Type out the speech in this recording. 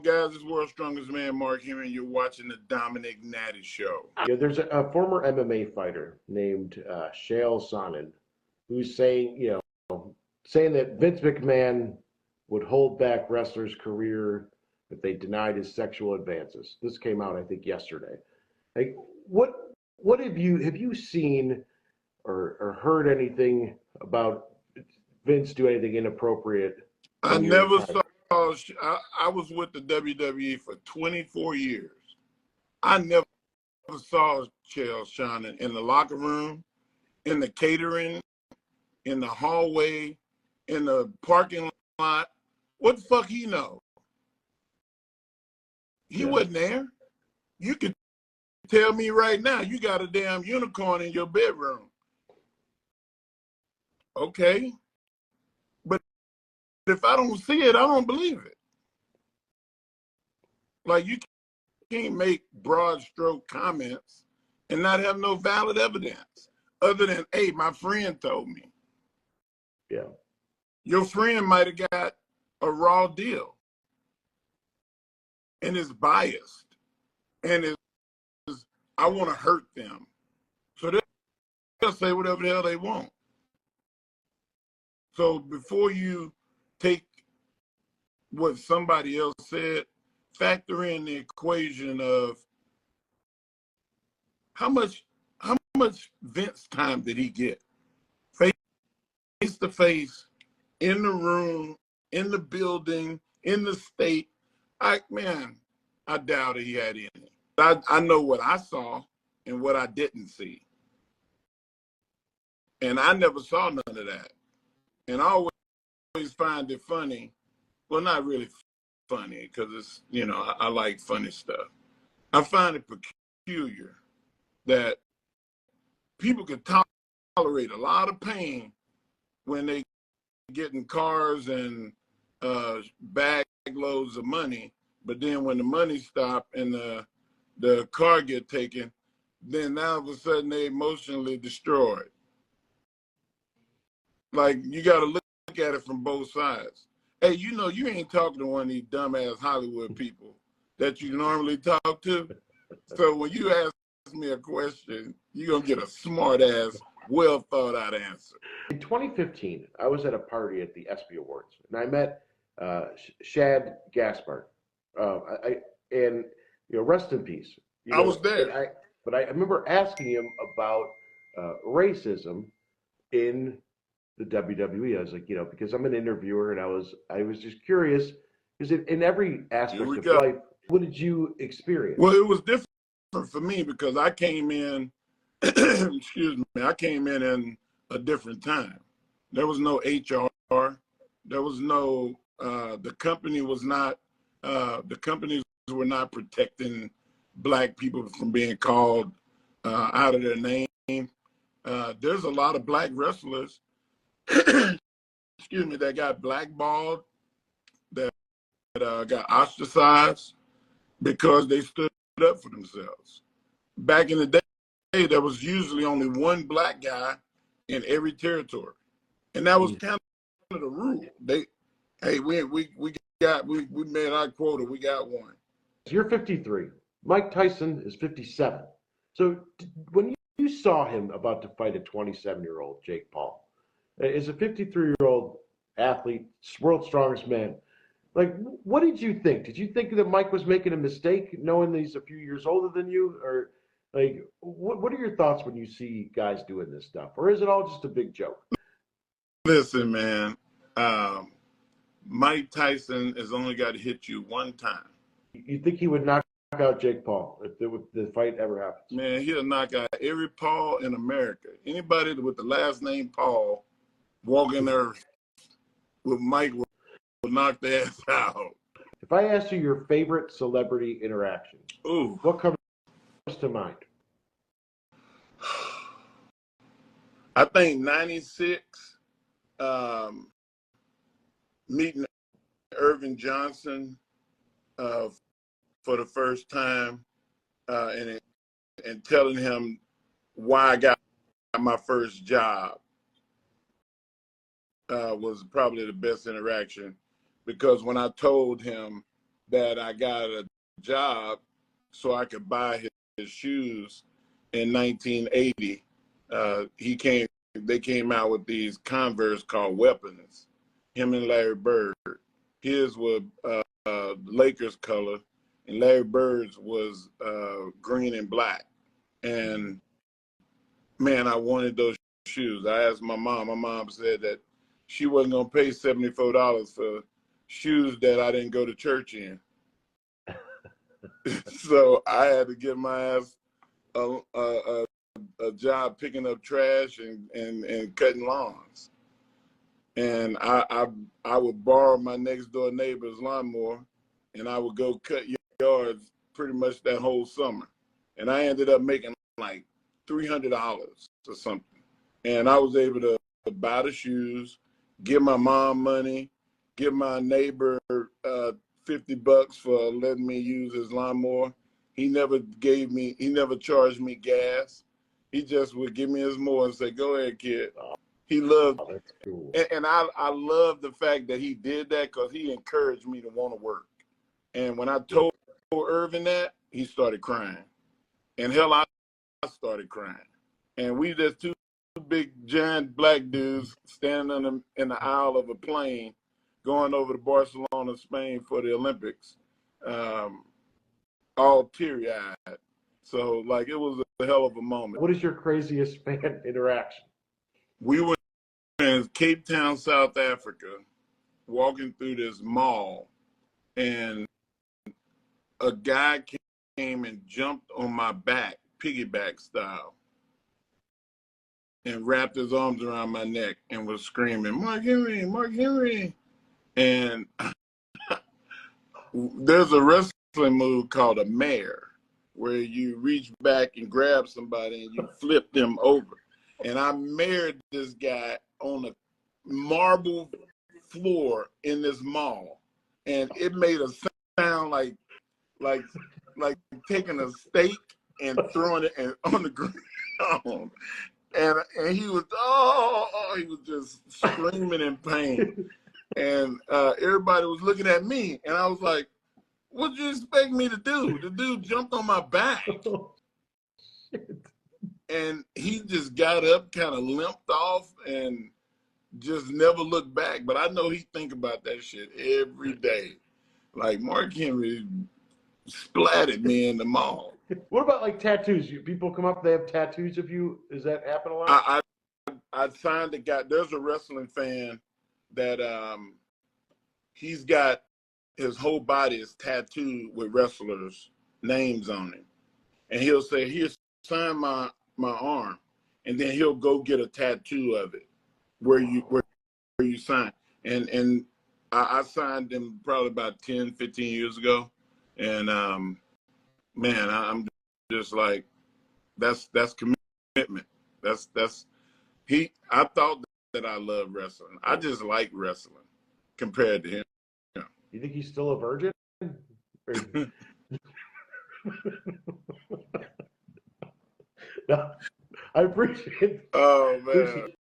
guys? It's World's Strongest Man, Mark here, and you're watching the Dominick Natty Show. There's a former MMA fighter named Chael Sonnen who's saying, saying that Vince McMahon would hold back wrestlers' career if they denied his sexual advances. This came out, I think, yesterday. Like, what have you seen or heard anything about Vince do anything inappropriate? I never saw. I was with the WWE for 24 years. I never saw Chael Sonnen in the locker room, in the catering, in the hallway, in the parking lot. What the fuck he know? He wasn't there. You could tell me right now you got a damn unicorn in your bedroom. Okay. But if I don't see it, I don't believe it. Like, you can't make broad stroke comments and not have no valid evidence other than, hey, my friend told me. Yeah. Your friend might have got a raw deal and is biased and is I want to hurt them. So they'll say whatever the hell they want. So before you take what somebody else said, factor in the equation of how much Vince time did he get? Face to face, in the room, in the building, in the state. I doubt he had any. I know what I saw and what I didn't see. And I never saw none of that. And I always find it funny. Well, not really funny, because it's, I like funny stuff. I find it peculiar that people can tolerate a lot of pain when they get in cars and bag loads of money, but then when the money stop and the car get taken, then now all of a sudden they emotionally destroyed. Like, you got to look at it from both sides. Hey, you ain't talking to one of these dumbass Hollywood people that you normally talk to. So when you ask me a question, you're going to get a smart-ass, well-thought-out answer. In 2015, I was at a party at the ESPY Awards, and I met Shad Gaspard. Rest in peace. I was there. But I remember asking him about racism in the WWE. I was like, because I'm an interviewer, and I was just curious, because in every aspect of life, what did you experience? Well, it was different for me because I came in, excuse me, I came in a different time. There was no HR. There was no, the companies were not protecting black people from being called out of their name. There's a lot of black wrestlers, excuse me, that got blackballed, that got ostracized because they stood up for themselves. Back in the day, there was usually only one black guy in every territory, and that was kind of the rule. We made our quota. We got one. You're 53. Mike Tyson is 57. So when you saw him about to fight a 27-year-old Jake Paul, as a 53-year-old athlete, world's strongest man, like, what did you think? Did you think that Mike was making a mistake, knowing that he's a few years older than you? Or, like, what are your thoughts when you see guys doing this stuff? Or is it all just a big joke? Listen, man, Mike Tyson has only got to hit you one time. You think he would knock out Jake Paul if the fight ever happens? Man, he'll knock out every Paul in America. Anybody with the last name Paul walking there with Mike will knock their ass out. If I ask you your favorite celebrity interaction, what comes to mind? I think 96, meeting Irvin Johnson for the first time, and telling him why I got my first job was probably the best interaction, because when I told him that I got a job so I could buy his shoes in 1980. They came out with these Converse called Weapons, him and Larry Bird. His was Lakers color, and Larry Bird's was green and black. And man, I wanted those shoes. I asked my mom. My mom said that she wasn't gonna pay $74 for shoes that I didn't go to church in. So I had to get my ass a job picking up trash and cutting lawns. And I would borrow my next door neighbor's lawnmower, and I would go cut yards pretty much that whole summer. And I ended up making like $300 or something. And I was able to buy the shoes, give my mom money, give my neighbor $50 for letting me use his lawnmower. He never charged me gas. He just would give me his mower and say, "Go ahead, kid." He loved, that's cool. and I love the fact that he did that because he encouraged me to want to work. And when I told Irvin that, he started crying. And hell, I started crying. And we just two big giant black dudes standing in the aisle of a plane going over to Barcelona, Spain for the Olympics, all teary-eyed. So, like, it was a hell of a moment. What is your craziest fan interaction? We were in Cape Town, South Africa, walking through this mall, and a guy came and jumped on my back, piggyback style, and wrapped his arms around my neck and was screaming, "Mark Henry, Mark Henry." And there's a wrestling move called a mare, where you reach back and grab somebody and you flip them over. And I married this guy on a marble floor in this mall, and it made a sound like taking a steak and throwing it on the ground. And he was he was just screaming in pain. And everybody was looking at me, and I was like, "What'd you expect me to do?" The dude jumped on my back. And he just got up, kind of limped off, and just never looked back. But I know he think about that shit every day. Like, Mark Henry splattered me in the mall. What about like tattoos? People come up, they have tattoos of you. Does that happen a lot? I signed a guy. There's a wrestling fan that he's got his whole body is tattooed with wrestlers' names on it, and he'll say, "Here, sign my arm," and then he'll go get a tattoo of it where you sign. And I signed him probably about 10, 15 years ago, and man, I'm just like, that's commitment. I thought that I loved wrestling. I just like wrestling compared to him. You think he's still a virgin? No, I appreciate. Oh man.